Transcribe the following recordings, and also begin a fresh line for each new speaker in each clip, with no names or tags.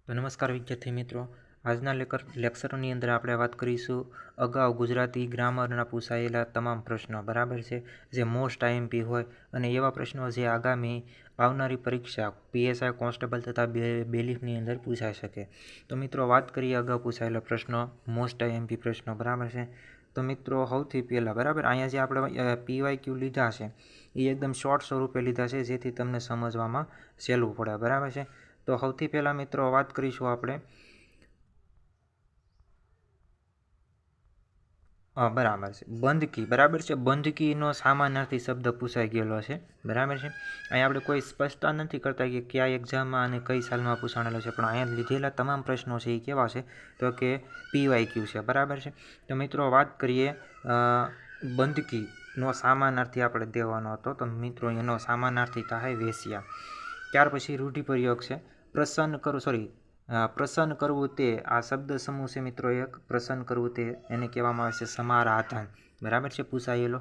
તો નમસ્કાર વિદ્યાર્થી મિત્રો, આજના લેક્ચરની અંદર આપણે વાત કરીશું અગાઉ ગુજરાતી ગ્રામરના પૂછાયેલા તમામ પ્રશ્નો, બરાબર છે, જે મોસ્ટ આઈએમપી હોય અને એવા પ્રશ્નો જે આગામી આવનારી પરીક્ષા પીએસઆઈ કોન્સ્ટેબલ તથા બેલીફની અંદર પૂછાઈ શકે. તો મિત્રો વાત કરીએ અગાઉ પૂછાયેલા પ્રશ્નો, મોસ્ટ આઈએમપી પ્રશ્નો, બરાબર છે. તો મિત્રો સૌથી પહેલાં, બરાબર, અહીંયા જે આપણે પીવાયક્યુ લીધા છે એ એકદમ શોર્ટ સ્વરૂપે લીધા છે, જેથી તમને સમજવામાં સહેલું પડે, બરાબર છે. તો સૌથી પહેલાં મિત્રો વાત કરીશું આપણે બરાબર છે બંધકી, બરાબર છે. બંધકીનો સામાનાર્થી શબ્દ પૂછાઈ ગયેલો છે, બરાબર છે. અહીંયા આપણે કોઈ સ્પષ્ટતા નથી કરતા કે કયા એક્ઝામમાં અને કઈ સાલમાં પૂછાણેલો છે, પણ અહીંયા લીધેલા તમામ પ્રશ્નો છે એ કેવા છે, તો કે પીવાયક્યુ છે, બરાબર છે. તો મિત્રો વાત કરીએ બંધકીનો સામાનાર્થી આપણે દેવાનો હતો, તો મિત્રો એનો સામાનાર્થી થાય વેશ્યા. ત્યાર પછી રૂઢિપ્રયોગ છે પ્રસન્ન કરવું તે, આ શબ્દ સમૂહ છે મિત્રો એક, પ્રસન્ન કરવું તે, એને કહેવામાં આવે છે સમારાધન, બરાબર છે, પૂછાયેલો.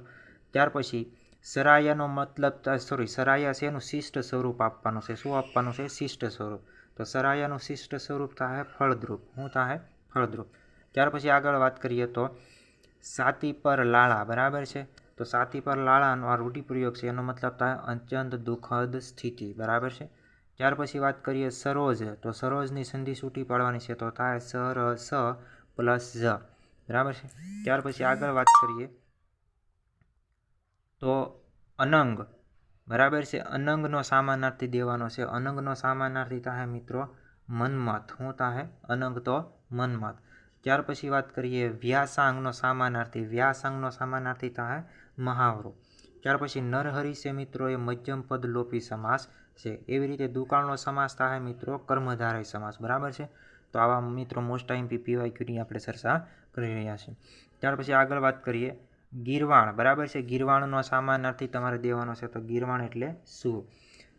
ત્યાર પછી સરાયાનો મતલબ સરાયા છે એનું શિષ્ટ સ્વરૂપ આપવાનું છે. શું આપવાનું છે? શિષ્ટ સ્વરૂપ. તો સરાયાનું શિષ્ટ સ્વરૂપ થાય ફળદ્રુપ. શું થાય? ફળદ્રુપ. ત્યાર પછી આગળ વાત કરીએ તો સાતી પર લાળા, બરાબર છે. તો સાતી પર લાળાનો આ રૂઢિપ્રયોગ છે, એનો મતલબ થાય અત્યંત દુઃખદ સ્થિતિ, બરાબર છે. ત્યાર પછી વાત કરીએ સરોજ, તો સરોજની સંધિ છૂટી પાડવાની છે, તો થાય સ પ્લસ જ, બરાબર છે. ત્યાર પછી આગળ વાત કરીએ તો અનંગ, બરાબર છે. અનંગનો સામાનાર્થી દેવાનો છે. અનંગનો સામાનાર્થી થાય મિત્રો મન્મથ. શું થાય? અનંગ તો મન્મથ. ત્યાર પછી વાત કરીએ વ્યાસાંગનો સામાનાર્થી. વ્યાસાંગનો સામાનાર્થી થાય મહાવરો. ત્યાર પછી નરહરી છે મિત્રો એ મધ્યમ પદ લોપી સમાસ છે. એવી રીતે દુકાળનો સમાસ થાય મિત્રો કર્મધારય સમાસ, બરાબર છે. તો આવા મિત્રો મોસ્ટ આઈએમપી પીવાયક્યુની આપણે ચર્ચા કરી રહ્યા છીએ. ત્યાર પછી આગળ વાત કરીએ ગીરવાણ, બરાબર છે. ગીરવાણનો સામાનાર્થી તમારે દેવાનો છે, તો ગીરવાણ એટલે શું?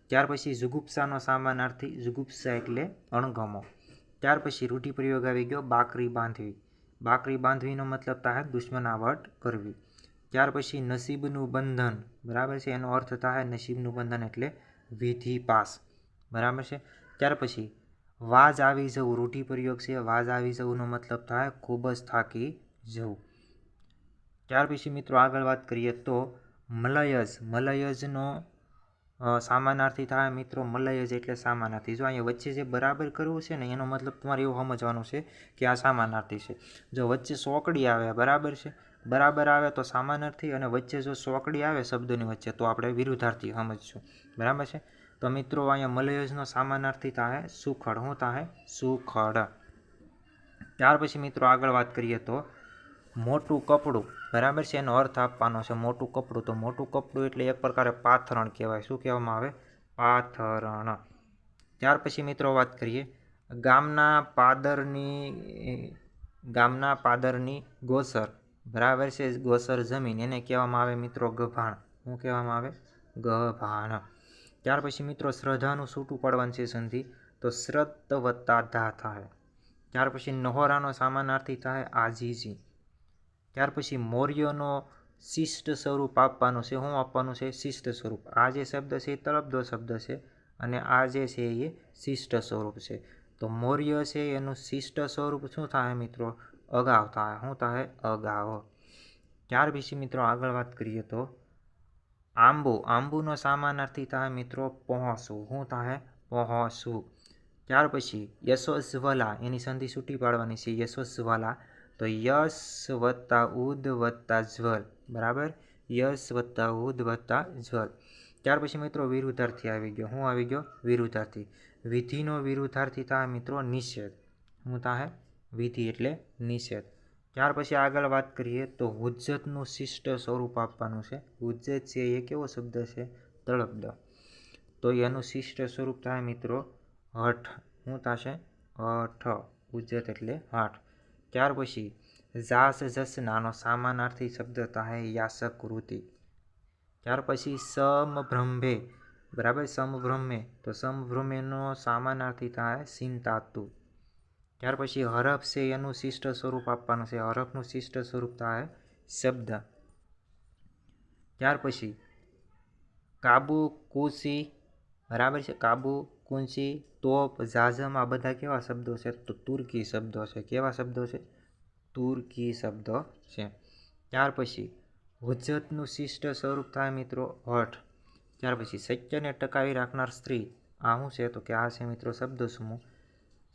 ત્યાર પછી જુગુપ્સાનો સામાનાર્થી, જુગુપ્સા એટલે અણગમો. ત્યાર પછી રૂઢિપ્રયોગ આવી ગયો બાકરી બાંધવી. બાકરી બાંધવીનો મતલબ થાય દુશ્મનાવટ કરવી. ત્યાર પછી નસીબનું બંધન, બરાબર છે, એનો અર્થ થાય નસીબનું બંધન એટલે વિધિ પાસ, બરાબર છે. ત્યાર પછી વાજ આવી જવું, રૂઢિપ્રયોગ છે. વાજ આવી જવુંનો મતલબ થાય ખૂબ જ થાકી જવું. ત્યાર પછી મિત્રો આગળ વાત કરીએ તો મલયજ. મલયજનો સામાનાર્થી થાય મિત્રો મલયજ એટલે સામાનાર્થી. જો અહીંયા વચ્ચે જે બરાબર કરવું છે ને, એનો મતલબ તમારે એવું સમજવાનું છે કે આ સામાનાર્થી છે. જો વચ્ચે સોકડી આવે, બરાબર છે, બરાબર આવે તો સામાનાર્થી, અને વચ્ચે જો સોકડી આવે શબ્દોની વચ્ચે તો આપણે વિરુદ્ધાર્થી સમજશું, બરાબર છે. તો મિત્રો અહીંયા મલયજનો સામાનાર્થી થાય સુખડ. શું થાય? સુખડ. ત્યાર પછી મિત્રો આગળ વાત કરીએ તો મોટું કપડું, બરાબર છે, એનો અર્થ આપવાનો છે મોટું કપડું. તો મોટું કપડું એટલે એક પ્રકારે પાથરણ કહેવાય. શું કહેવામાં આવે? પાથરણ. ત્યાર પછી મિત્રો વાત કરીએ ગામના પાદરની ગોસર, બરાબર છે, ગોસર જમીન, એને કહેવામાં આવે મિત્રો ગભાણ. શું કહેવામાં આવે? ગભાણ. ત્યાર પછી મિત્રો શ્રદ્ધાનું છૂટું પાડવાનું છે સંધિ, તો શ્રદ્ધ વત્તા ધા થાય. ત્યાર પછી નહોરાનો સામાનાર્થી થાય આજીજી. ત્યાર પછી મૌર્યનો શિષ્ટ સ્વરૂપ આપવાનું છે. શું આપવાનું છે? શિષ્ટ સ્વરૂપ. આ જે શબ્દ છે એ તળપદો શબ્દ છે, અને આ જે છે એ શિષ્ટ સ્વરૂપ છે. તો મૌર્ય છે એનું શિષ્ટ સ્વરૂપ શું થાય મિત્રો? અગાઉ થાય. શું થાય? અગાઉ. ત્યાર પછી મિત્રો આગળ વાત કરીએ તો આંબુ. આંબુનો સામાનાર્થી થાય મિત્રો પહોંચવું. શું થાય? પહોંચવું. ત્યાર પછી યશોજ્વલા, એની સંધિ છૂટી પાડવાની છે, યશોજ્વલા. તો યશ વત્તા ઉદ વત્તા જ્વલ, બરાબર, યશ વત્તા ઉદ વત્તા જ્વલ. ત્યાર પછી મિત્રો વિરુદ્ધાર્થી આવી ગયો. શું આવી ગયો? વિરુદ્ધાર્થી. વિધિનો વિરુદ્ધાર્થી થાય મિત્રો નિષેધ. શું થાય? વિધિ એટલે નિષેધ. ત્યાર પછી આગળ વાત કરીએ તો હુજ્જતનું શિષ્ટ સ્વરૂપ આપવાનું છે. હુજ્જત છે એ કેવો શબ્દ છે? તળપદ. તો એનું શિષ્ટ સ્વરૂપ થાય મિત્રો હઠ. શું થશે? હઠ. હુજ્જત એટલે હઠ. ત્યાર પછી જાસ જસનાનો સામાનાર્થી શબ્દ થાય યાસક વૃત્તિ. ત્યાર પછી સમભ્રમે, બરાબર, સમભ્રમે. તો સમભ્રમેનો સામાનાર્થી થાય ચિંતાતુ. ત્યાર પછી હરફ છે એનું શિષ્ટ સ્વરૂપ આપવાનું છે. હરફનું શિષ્ટ સ્વરૂપ થાય શબ્દ. ત્યાર પછી કાબુ કુસી, બરાબર છે, કાબુ કુંસી, તોપ, જાઝમ આ બધા કેવા શબ્દો છે? તો તુર્કી શબ્દો છે. કેવા શબ્દો છે? તુર્કી શબ્દો છે. ત્યાર પછી હુજ્જતનું શિષ્ટ સ્વરૂપ થાય મિત્રો હઠ. ત્યાર પછી સત્યને ટકાવી રાખનાર સ્ત્રી, આ શું છે? તો કે આ છે મિત્રો શબ્દ સમૂહ.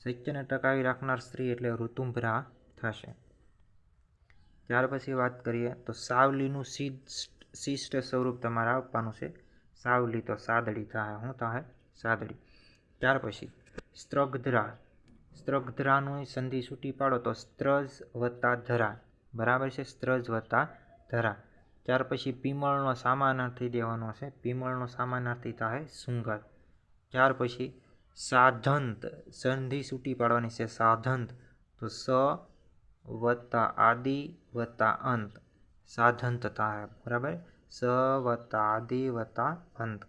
સત્યને ટકાવી રાખનાર સ્ત્રી એટલે ઋતુંભરા થશે. ત્યાર પછી વાત કરીએ તો સાવલીનું શિષ્ટ સ્વરૂપ તમારે આપવાનું છે. સાવલી તો સાદડી થાય. શું થાય? સાદડી. ત્યાર પછી સ્ત્રગધરા. સ્ત્રગધરાનું સંધિ છૂટી પાડો તો સ્ત્રજ વત્તા ધરા. બરાબર છે? સ્ત્રજ વત્તા ધરા. ત્યાર પછી પીમળનો સામાનાર્થી દેવાનો છે. પીમળનો સામાનાર્થી થાય સુંગર. ત્યાર પછી સાધંત. સંધિ છૂટી પાડવાની છે. સાધંત તો સ વત્તા આદિ વત્તા અંત. સાધંત થાય. બરાબર? સ વત્તા આદિ વત્તા અંત.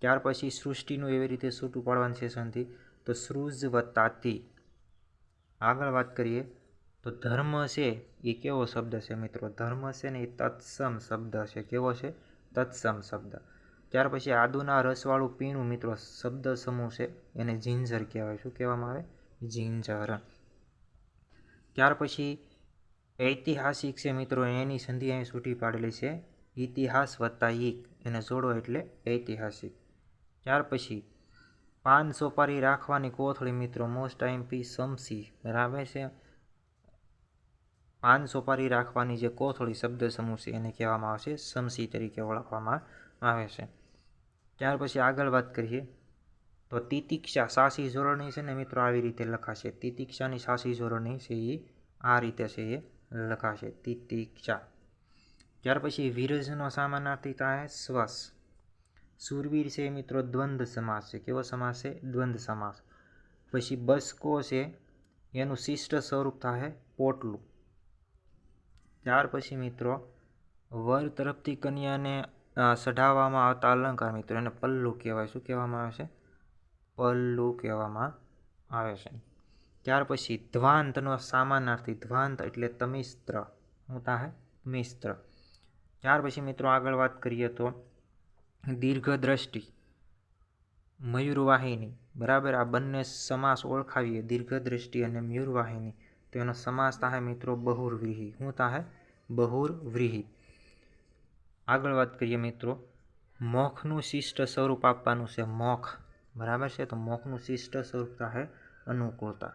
ત્યાર પછી સૃષ્ટિનું એવી રીતે છૂટું પાડવાનું છે સંધિ તો સૃજ વત્તા તિ. આગળ વાત કરીએ તો ધર્મ છે એ કેવો શબ્દ છે મિત્રો? ધર્મ છે ને એ તત્સમ શબ્દ છે. કેવો છે? તત્સમ શબ્દ. ત્યાર પછી આદુના રસવાળું પીણું મિત્રો શબ્દ સમૂહ છે, એને જિંજર કહેવાય. શું કહેવામાં આવે? જિંજર. ત્યાર પછી ઐતિહાસિક છે મિત્રો, એની સંધિ અહીં છૂટી પાડેલી છે. ઇતિહાસ વત્તા ઈક, એને જોડો એટલે ઐતિહાસિક. ત્યાર પછી પાન સોપારી રાખવાની કોથળી મિત્રો મોસ્ટ આઈએમપી સમસી. બરાબર છે? પાન સોપારી રાખવાની જે કોથળી શબ્દ સમૂહ છે એને કહેવામાં આવશે સમસી તરીકે ઓળખવામાં આવે છે. ત્યાર પછી આગળ વાત કરીએ તો તિતિક્ષા સાસી જોડણી છે ને મિત્રો આવી રીતે લખાશે. તિતિક્ષાની સાસી જોડણી છે એ આ રીતે છે એ લખાશે. તિતિક્ષા. ત્યાર પછી વિરજનો સામાનાર્થી થાય સ્વસ. સુરવીર છે મિત્રો દ્વંદ્વ સમાસ છે. કેવો સમાસ છે? દ્વંદ્વ સમાસ. પછી બસકો છે એનું શિષ્ટ સ્વરૂપ થાય પોટલું. ત્યાર પછી મિત્રો વર તરફથી કન્યાને ચઢાવવામાં આવતા અલંકાર મિત્રો એને પલ્લુ કહેવાય. શું કહેવામાં આવે છે? પલ્લુ કહેવામાં આવે છે. ત્યાર પછી ધ્વાંતનો સામાનાર્થી. ધ્વાંત એટલે તમિસ્ત્ર. શું થાય? મિસ્ત્ર. ત્યાર પછી મિત્રો આગળ વાત કરીએ તો દીર્ઘદ્રષ્ટિ, મયુરવાહિની. બરાબર? આ બંને સમાસ ઓળખાવીએ દીર્ઘદ્રષ્ટિ અને મયુરવાહિની તો એનો સમાસ થાય મિત્રો બહુવ્રીહી. શું થાય? બહુવ્રીહી. આગળ વાત કરીએ મિત્રો મોખનું શિષ્ટ સ્વરૂપ આપવાનું છે. મોખ. બરાબર છે? તો મોખનું શિષ્ટ સ્વરૂપ થાય અનુકૂળતા.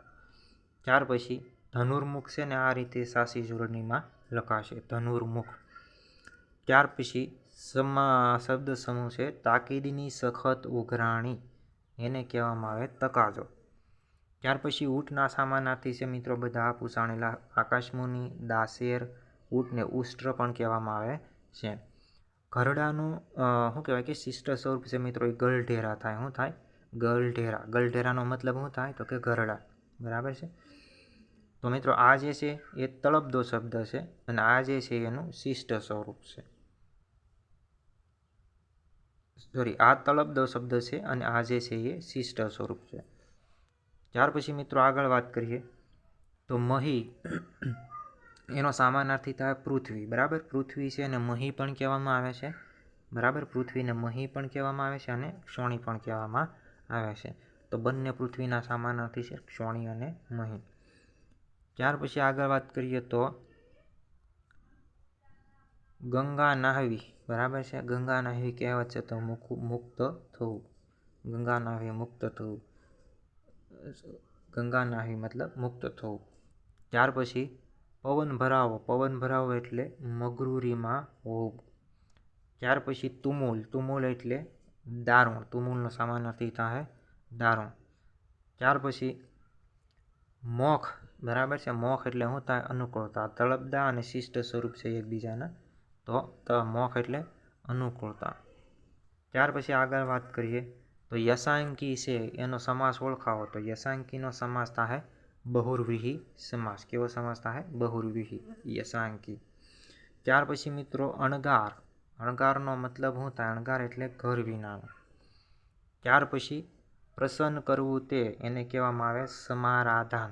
ત્યાર પછી ધનુર્મુખ છે ને આ રીતે સાસી જોડણીમાં લખાશે ધનુર્મુખ. ત્યાર પછી શબ્દ સમૂહ છે તાકીદની સખત ઉઘરાણી, એને કહેવામાં આવે તકાજો. ત્યાર પછી ઊંટના સામાનાર્થી છે મિત્રો બધા પૂછાણેલા. આકાશમુનિ, દાશેર, ઊંટને ઉષ્ટ્ર પણ કહેવામાં આવે છે. ઘરડાનું શું કહેવાય કે શિષ્ટ સ્વરૂપ છે મિત્રો એ ગલઢેરા થાય. શું થાય? ગલઢેરા. ગલઢેરાનો મતલબ શું થાય? તો કે ઘરડા. બરાબર છે? તો મિત્રો આ જે છે એ તળપદો શબ્દ છે અને આ જે છે એનું શિષ્ટ સ્વરૂપ છે. આ તળપદો શબ્દ છે અને આ જે છે એ શિષ્ટ સ્વરૂપ છે. ત્યાર પછી મિત્રો આગળ વાત કરીએ તો મહી એનો સામાનાર્થી થાય પૃથ્વી. બરાબર? પૃથ્વી છે અને મહી પણ કહેવામાં આવે છે. બરાબર? પૃથ્વીને મહી પણ કહેવામાં આવે છે અને ક્ષોણી પણ કહેવામાં આવે છે. તો બંને પૃથ્વીના સામાનાર્થી છે ક્ષોણી અને મહી. ત્યાર પછી આગળ વાત કરીએ તો ગંગા નાહવી. બરાબર છે? ગંગા નાહવી કહેવત છે તો મુક્ત થવું. ગંગા નાહવી મુક્ત થવું. ગંગા નાહવી મતલબ મુક્ત થવું. ત્યાર પછી પવન ભરાવો. પવન ભરાવો એટલે મગરૂરીમાં હોવું. ત્યાર પછી તુમુલ. તુમુલ એટલે દારૂણ. તુમુલનો સામાનાર્થી થાય દારૂણ. ત્યાર પછી મોખ. બરાબર છે? મોખ એટલે શું થાય? અનુકૂળતા. તળપદા અને શિષ્ટ સ્વરૂપ છે એકબીજાના તો મોખ એટલે અનુકૂળતા. ત્યાર પછી આગળ વાત કરીએ તો યશાંકી છે એનો સમાસ ઓળખાવો તો યશાંકીનો સમાસ થાય બહુવ્રીહી સમાસ. કેવો સમાસ થાય? બહુવ્રીહી. યશાંકી. ત્યાર પછી મિત્રો અણગાર. અણગારનો મતલબ શું થાય? અણગાર એટલે ઘર વિનાનો. ત્યાર પછી પ્રસન્ન કરવું તે એને કહેવામાં આવે સમારાધાન.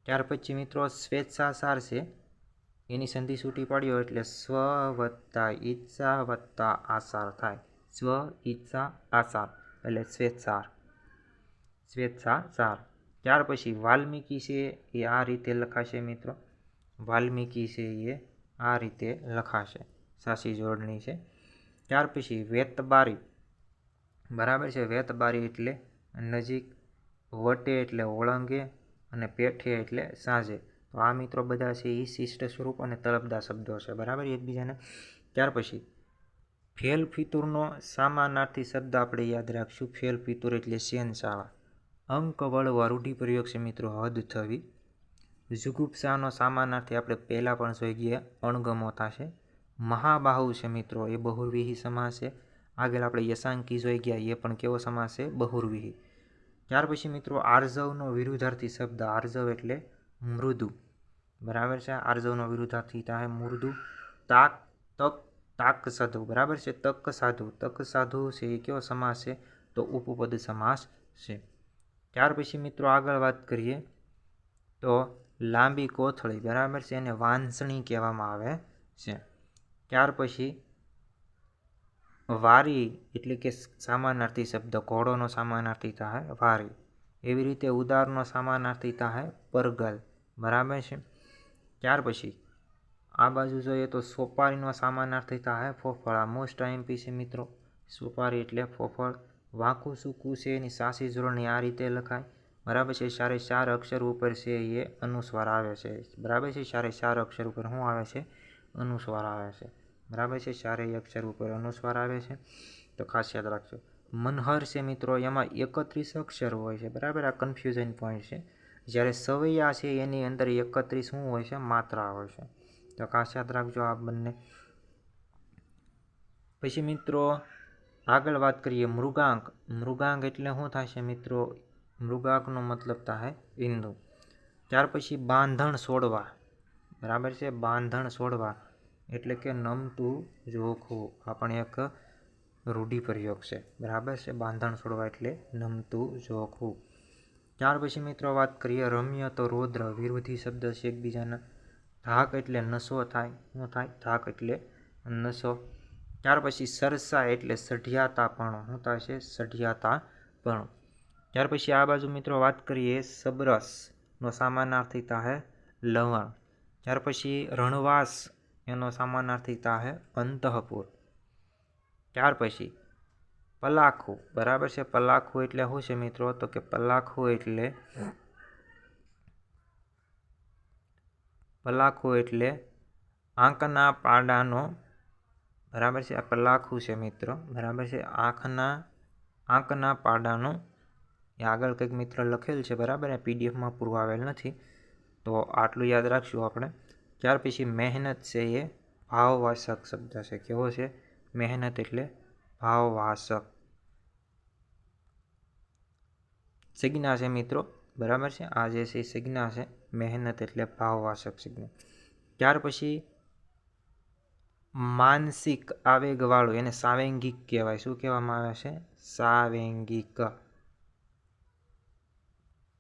ત્યાર પછી મિત્રો સ્વેચ્છાસાર છે એની સંધિ છૂટી પાડ્યો એટલે સ્વ વત્તા ઈચ્છા વત્તા આસાર થાય. સ્વ ઈચ્છા આસાર એટલે સ્વેચ્છાર. સ્વેચ્છાચાર. ત્યાર પછી વાલ્મીકી છે એ આ રીતે લખાશે મિત્રો. વાલ્મીકી છે એ આ રીતે લખાશે, સાચી જોડણી છે. ત્યાર પછી વેતબારી, બરાબર છે. વેતબારી એટલે નજીક, વટે એટલે ઓળંગે અને પેઠે એટલે સાંજે. તો આ મિત્રો બધા છે એ શિષ્ટ સ્વરૂપ અને તળપદા શબ્દો છે, બરાબર એકબીજાને. ત્યાર પછી ફેલ ફિતુરનો સામાનાર્થી શબ્દ આપણે યાદ રાખશું. ફેલ ફિતુર એટલે શેનશાળા. અંક વળવા રૂઢિપ્રયોગ છે મિત્રો, હદ થવી. જુગુપ્સાનો સામાનાર્થી આપણે પહેલાં પણ જોઈ ગયા, અણગમો થશે. મહાબાહુ છે મિત્રો, એ બહુવ્રીહી સમાસ છે. આગળ આપણે યશાંકી જોઈ ગયા, એ પણ કેવો સમાસ છે? બહુવ્રીહી. ત્યાર પછી મિત્રો આર્જવનો વિરુદ્ધાર્થી શબ્દ, આર્જવ એટલે મૃદુ, બરાબર છે. આર્જવનો વિરુદ્ધાર્થી થાય મૃદુ. તાક સાધુ, બરાબર છે. તક સાધુ, તક સાધુ છે એ કેવો સમાસ છે? તો ઉપપદ સમાસ છે. ત્યાર પછી મિત્રો આગળ વાત કરીએ તો લાંબી કોથળી, બરાબર છે, એને વાંસણી કહેવામાં આવે છે. ત્યાર પછી વારી એટલે કે સામાનાર્થી શબ્દ, ઘોડોનો સામાનાર્થી થાય વારી. એવી રીતે ઉદારનો સામાનાર્થી થાય પરગલ, બરાબર છે. ત્યાર પછી આ બાજુ જોઈએ તો સોપારીનો સામાનાર્થી થાય ફોફળા. મોસ્ટ આઈએમપી છે મિત્રો, સોપારી એટલે ફોફળ. વાંકું સૂકું છે એની સાચી જોડણી આ રીતે લખાય, બરાબર છે. ચારે ચાર અક્ષર ઉપર છે એ અનુસ્વાર આવે છે, બરાબર છે. ચારે ચાર અક્ષર ઉપર શું આવે છે? અનુસ્વાર આવે છે, બરાબર છે. ચારેય અક્ષર ઉપર અનુસ્વાર આવે છે, તો ખાસ યાદ રાખજો. મનહર છે મિત્રો, એમાં 31 અક્ષર હોય છે, બરાબર. આ કન્ફ્યુઝન પોઈન્ટ છે. જ્યારે સવૈયા છે એની અંદર 31 શું હોય છે? માત્રા હોય છે, તો ખાસ યાદ રાખજો આ બંને. પછી મિત્રો આગળ વાત કરીએ મૃગાંક. મૃગાંક એટલે શું થાય છે મિત્રો? મૃગાંકનો મતલબ થાય ઈંડુ. ત્યાર પછી બાંધણ છોડવા, બરાબર છે. બાંધણ છોડવા એટલે કે નમતું જોખવું. આ પણ એક રૂઢિપ્રયોગ છે, બરાબર છે. બાંધણ છોડવા એટલે નમતું જોખવું. ત્યાર પછી મિત્રો વાત કરીએ રમ્ય તો રૌદ્ર, વિરોધી શબ્દ છે એકબીજાના. ધાક એટલે નશો થાય, શું થાય? ધાક એટલે નશો. ત્યાર પછી સરસા એટલે સઢિયાતાપણું, શું થાય છે? સઢિયાતાપણું. ત્યાર પછી આ બાજુ મિત્રો વાત કરીએ સબરસનો સામાનાર્થી થાય લવણ. ત્યાર પછી રણવાસ, એનો સામાનાર્થી થાય અંતઃપુર. ત્યાર પછી પલાખું, બરાબર છે. પલાખું એટલે શું છે મિત્રો? તો કે પલાખું એટલે આંખના પાડાનો, બરાબર છે. આ પલાખું છે મિત્રો, બરાબર છે. આંખના પાડાનો. એ આગળ કંઈક મિત્ર લખેલ છે, બરાબર. એ પીડીએફમાં પૂરું આવેલ નથી, તો આટલું યાદ રાખશું આપણે. ત્યાર પછી મહેનત છે એ ભાવવાચક શબ્દ છે. કેવો છે? મહેનત એટલે ભાવવાચક સંજ્ઞા છે મિત્રો, બરાબર છે. આ જે છે સંજ્ઞા છે, મહેનત એટલે ભાવવાચક સંજ્ઞા. ત્યાર પછી માનસિક આવેગવાળું, એને સાવેંગિક કહેવાય. શું કહેવામાં આવે છે? સાવેંગિક.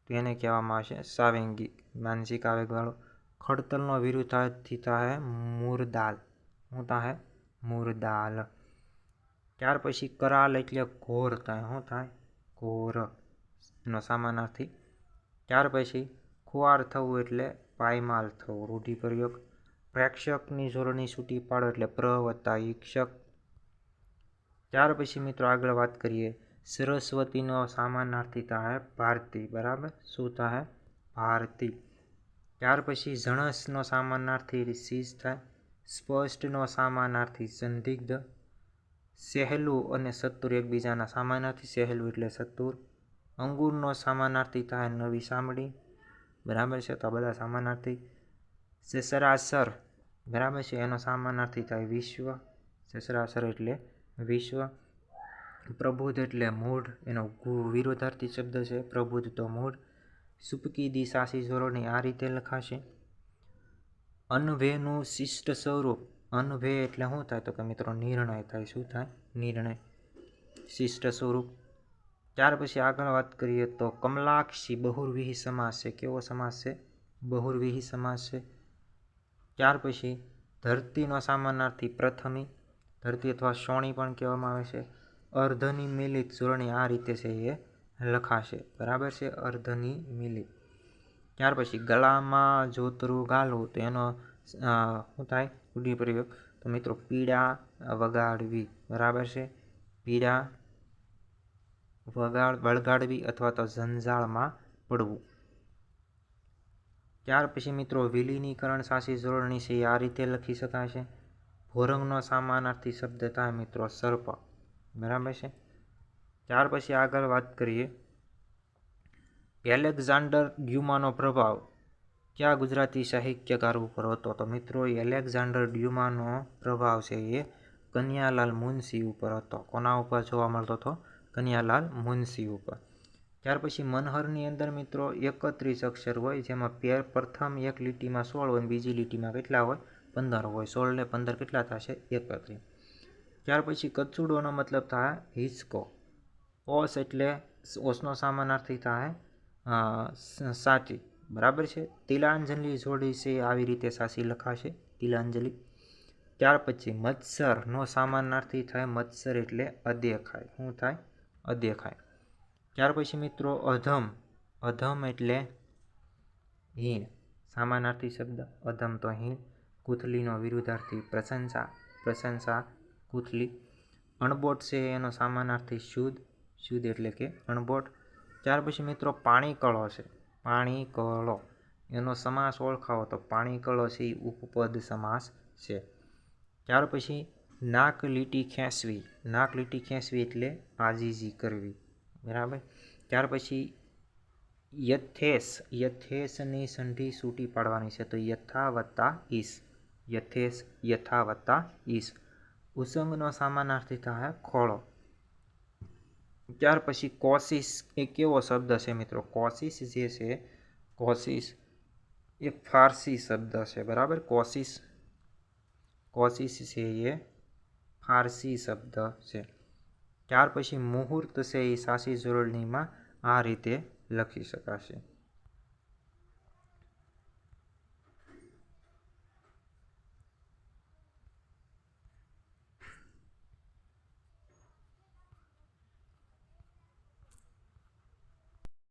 એને કહેવામાં આવે છે સાવેંગિક, માનસિક આવેગવાળું. ખડતલનો વિરુદ્ધાર્થી થાય મુરદાલ. શું થાય? મુરદાલ. ત્યાર પછી કરાલ એટલે ઘોર થાય. શું થાય? ઘોર, એનો સામાનાર્થી. ત્યાર પછી ખુવાર થવું એટલે પાયમાલ થવું, રૂઢિપ્રયોગ. પ્રેક્ષકની જોડણી છૂટી પાડો એટલે પ્ર વત્તા ઈક્ષક. ત્યાર પછી મિત્રો આગળ વાત કરીએ સરસ્વતીનો સામાનાર્થી થાય ભારતી, બરાબર. શું થાય? ભારતી. ત્યાર પછી જણસનો સામાનાર્થી શીશ થાય. સ્પષ્ટનો સામાનાર્થી સંદિગ્ધ. સહેલું અને ચતુર એકબીજાના સામાનાર્થી. સહેલું એટલે ચતુર. અંગૂરનો સામાનાર્થી થાય નવી સામડી, બરાબર છે. તો આ બધા સામાનાર્થી. સસરાસર, બરાબર છે, એનો સામાનાર્થી થાય વિશ્વ. સસરાસર એટલે વિશ્વ. પ્રબુદ્ધ એટલે મૂઢ, એનો વિરોધાર્થી શબ્દ છે પ્રબુદ્ધ તો મૂઢ. સુપકી દી સાસી જોડણી આ રીતે લખાશે. અનભેનું શિષ્ટ સ્વરૂપ. અનભે એટલે શું થાય? તો કે મિત્રો નિર્ણય થાય. શું થાય? નિર્ણય. શિષ્ટ સ્વરૂપ. ત્યાર પછી આગળ વાત કરીએ તો કમલાક્ષી બહુવ્રીહી સમાસ છે. કેવો સમાસ છે? બહુવ્રીહી સમાસ છે. ત્યાર પછી ધરતીનો સામાનાર્થી પ્રથમી. ધરતી અથવા સોણી પણ કહેવામાં આવે છે. અર્ધની મિલિત જોડણી આ રીતે છે એ લખાશે, બરાબર છે, અર્ધની મિલી. ત્યાર પછી ગળામાં જોતરું ગાલવું તો એનો શું થાય રૂઢિપ્રયોગ? તો મિત્રો પીડા વગાડવી, બરાબર છે, પીડા વળગાડવી અથવા તો જંજાળમાં પડવું. ત્યાર પછી મિત્રો વિલીનીકરણ સાચી જોડણી છે એ આ રીતે લખી શકાશે. ભોરંગનો સમાનાર્થી શબ્દ થાય મિત્રો સર્પ, બરાબર છે. ત્યાર પછી આગળ વાત કરીએ, એલેક્ઝાન્ડર ડ્યુમાનો પ્રભાવ કયા ગુજરાતી સાહિત્યકાર ઉપર હતો? તો મિત્રો એલેક્ઝાન્ડર ડ્યુમાનો પ્રભાવ છે એ કનૈયાલાલ મુનશી ઉપર હતો. કોના ઉપર જોવા મળતો હતો? કનૈયાલાલ મુનશી ઉપર. ત્યાર પછી મનહરની અંદર મિત્રો 31 અક્ષર હોય, જેમાં પ્રથમ એક લીટીમાં 16 હોય, બીજી લીટીમાં કેટલા હોય? 15 હોય. 16 ને 15 કેટલા થશે? 31. ત્યાર પછી કચુડોનો મતલબ થાય હિંચકો. ઓસ એટલે ઓસનો સમાનાર્થી થાય સાચી, બરાબર છે. તિલાંજલિ જોડી છે આવી રીતે સાચી લખાશે, તિલાંજલિ. ત્યાર પછી મત્સરનો સમાનાર્થી થાય મત્સર એટલે અદેખાય. શું થાય? અદેખાય. ત્યાર પછી મિત્રો અધમ, અધમ એટલે હીન, સમાનાર્થી શબ્દ અધમ તો હીન. કુથલીનો વિરુદ્ધાર્થી પ્રશંસા, પ્રશંસા કુથલી. અણબોટ છે એનો સમાનાર્થી શુદ્ધ, શુદ્ધ એટલે કે અણબોટ. ત્યાર પછી મિત્રો પાણી કળો છે, પાણી કળો એનો સમાસ ઓળખાવો તો પાણી કળો છે એ ઉપપદ સમાસ છે. ત્યાર પછી નાક લીટી ખેંચવી, નાક લીટી ખેંચવી એટલે આજીજી કરવી, બરાબર. ત્યાર પછી યથેસ, યથેસની સંધિ છૂટી પાડવાની છે તો યથા વત્તા ઈસ, યથેસ યથા વત્તા ઈસ. ઉસંગનો સમાનાર્થી થાય ખોળો. ત્યાર પછી કોશિશ એ કેવો શબ્દ છે મિત્રો? કોશિશ જે છે, કોશિશ એ ફારસી શબ્દ છે, બરાબર. કોશિશ, કોશિશ છે એ ફારસી શબ્દ છે. ત્યાર પછી મુહૂર્ત છે એ સાચી જોડણીમાં આ રીતે લખી શકાશે.